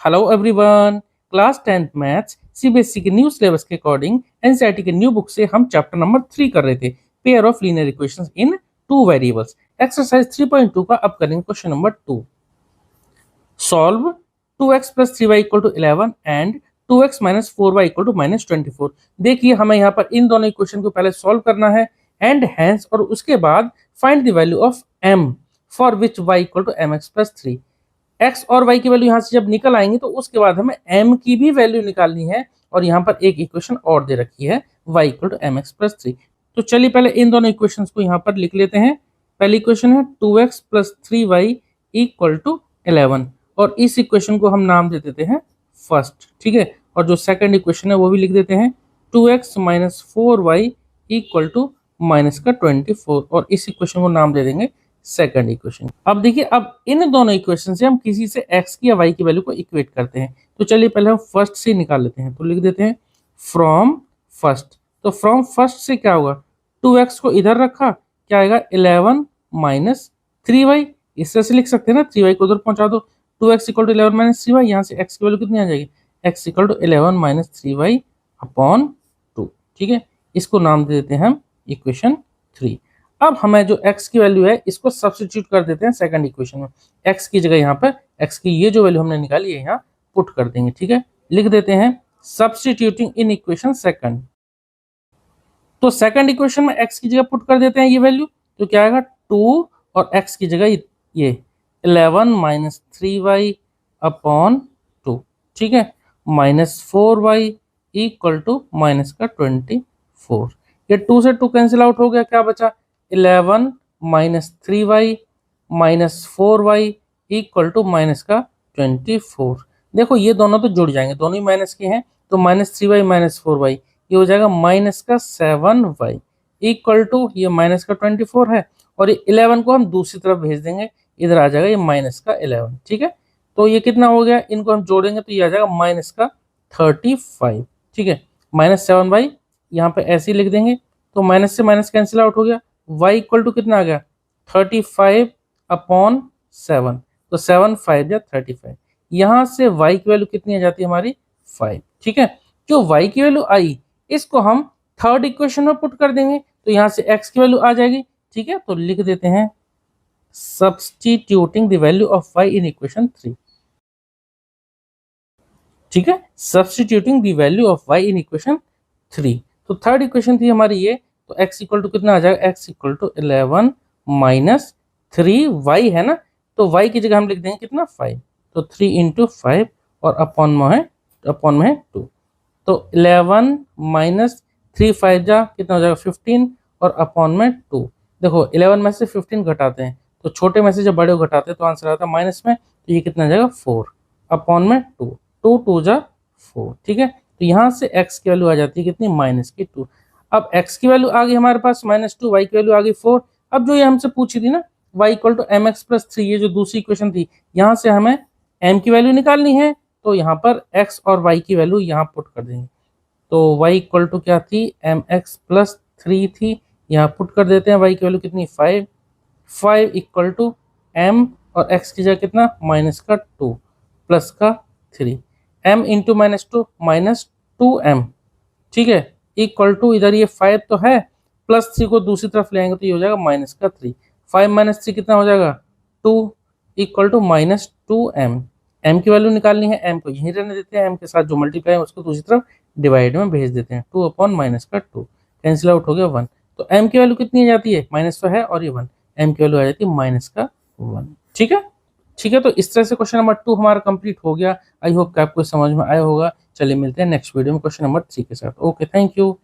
Hello everyone. Class 10th maths CBSE के new syllabus के according NCERT के new book से हम चैप्टर नंबर 3 कर रहे थे, pair of linear equations in two variables. Exercise 3.2 का अब करेंगे question number 2। Solve 2x plus 3y equal to 11 and 2x minus 4y equal to minus 24। देखिए हमें यहाँ पर इन दोनों इक्वेशन को पहले सॉल्व करना है एंड हैंस, और उसके बाद find the value of m for which y equal to mx plus 3। x और y की वैल्यू यहाँ से जब निकल आएंगी तो उसके बाद हमें m की भी वैल्यू निकालनी है, और यहाँ पर एक इक्वेशन और दे रखी है y equal to mx plus 3। तो चलिए पहले इन दोनों इक्वेशंस को यहाँ पर लिख लेते हैं। पहली इक्वेशन है 2x plus 3y equal to 11, और इस इक्वेशन को हम नाम दे देते हैं फर्स्ट, ठीक है। और जो सेकंड इक्वेशन है वो भी लिख देते हैं 2x minus 4y equal to minus का 24, और इस इक्वेशन को नाम दे देंगे सेकंड इक्वेशन। अब देखिए, अब इन दोनों इक्वेशन से हम किसी से x की या y की वैल्यू को इक्वेट करते हैं। तो चलिए पहले हम फर्स्ट से निकाल लेते हैं। तो लिख देते हैं फ्रॉम फर्स्ट। तो फ्रॉम फर्स्ट से क्या होगा, 2x को इधर रखा, क्या आएगा 11 माइनस 3y। इस तरह से लिख सकते हैं ना, 3y को उधर पहुंचा दो, 2x equal to 11 minus 3y। यहाँ से x की वैल्यू कितनी आ जाएगी, x equal to 11 minus 3y upon 2, ठीक है। इसको नाम दे देते हैं हम इक्वेशन 3। अब हमें जो x की वैल्यू है इसको सब्स्टिट्यूट कर देते हैं सेकंड इक्वेशन में। x की जगह यहाँ पर x की ये जो वैल्यू हमने निकाली है यहाँ पुट कर देंगे, ठीक है। लिख देते हैं सब्स्टिट्यूटिंग इन इक्वेशन सेकंड। तो सेकंड इक्वेशन में x की जगह पुट कर देते हैं ये वैल्यू, तो क्या आएगा 2, और x की जगह ये 11 माइनस 3y अपॉन 2, ठीक है, minus 4y equal to minus का 24। ये 2 से 2 कैंसिल आउट हो गया, क्या बचा 11 minus 3y minus 4y equal to minus का 24। देखो ये दोनों तो जुड़ जाएंगे, दोनों ही माइनस के हैं, तो माइनस 3y माइनस 4y ये हो जाएगा माइनस का 7y इक्वल टू ये माइनस का 24 है, और ये 11 को हम दूसरी तरफ भेज देंगे, इधर आ जाएगा ये माइनस का 11, ठीक है। तो ये कितना हो गया, इनको हम जोड़ेंगे तो ये आ जाएगा माइनस का 35, ठीक है। माइनस 7y यहाँ पे ऐसे ही लिख देंगे, तो माइनस से माइनस कैंसिल आउट हो गया, y इक्वल टू कितना आ गया 35 अपॉन 7, तो 7 5 या 35। यहाँ से y की वैल्यू कितनी आ जाती है हमारी 5, ठीक है। जो y की वैल्यू आई इसको हम थर्ड इक्वेशन में पुट कर देंगे, तो यहाँ से x की वैल्यू आ जाएगी, ठीक है। तो लिख देते हैं substituting the value of y in equation 3, ठीक है। Substituting the value of y in equation 3। तो थर्ड इक्वेशन थी हमारी ये, तो x इक्वल टू कितना आ जाएगा, x equal to 11 minus 3y है ना, तो y की जगह हम लिख देंगे कितना 5, तो 3 इंटू 5 और अपॉन में है 2। तो 11 माइनस 3 5 जा कितना हो जाएगा 15, और अपॉन में 2। देखो 11 में से 15 घटाते हैं, तो छोटे में से जब बड़े को घटाते हैं तो आंसर आता है माइनस में, तो ये कितना आ जाएगा 4 अपॉन में 2, 2 2 जा 4, ठीक है। तो यहाँ से x की वैल्यू आ जाती है कितनी, माइनस की 2। अब x की वैल्यू आ गई हमारे पास -2, y की वैल्यू आ गई 4। अब जो ये हमसे पूछी थी ना y equal to mx plus 3, ये जो दूसरी इक्वेशन थी, यहाँ से हमें m की वैल्यू निकालनी है, तो यहाँ पर x और y की वैल्यू यहाँ पुट कर देंगे। तो y इक्वल टू क्या थी, mx प्लस 3 थी, यहाँ पुट कर देते हैं y की वैल्यू कितनी 5 इक्वल टू m, और x की जगह कितना माइनस का 2 प्लस का 3, m इंटू -2 -2m, ठीक है, इक्वल टू इधर ये 5 तो है, प्लस 3 को दूसरी तरफ ले आएंगे तो ये हो जाएगा माइनस का 3। 5 माइनस 3 कितना हो जाएगा 2 इक्वल टू -2m। m की वैल्यू निकालनी है, m को यहीं रहने देते हैं, m के साथ जो मल्टीप्लाई है उसको दूसरी तरफ डिवाइड में भेज देते हैं, 2 अपॉन माइनस का 2 कैंसिल आउट हो गया 1। तो m की वैल्यू कितनी आ जाती है, माइनस तो है और ये 1, m की वैल्यू आ जाती है माइनस का 1, ठीक है। ठीक है, तो इस तरह से क्वेश्चन नंबर 2 हमारा कंप्लीट हो गया। आई होप कि आपको समझ में आया होगा। चलिए मिलते हैं नेक्स्ट वीडियो में क्वेश्चन नंबर 3 के साथ। Okay, thank you.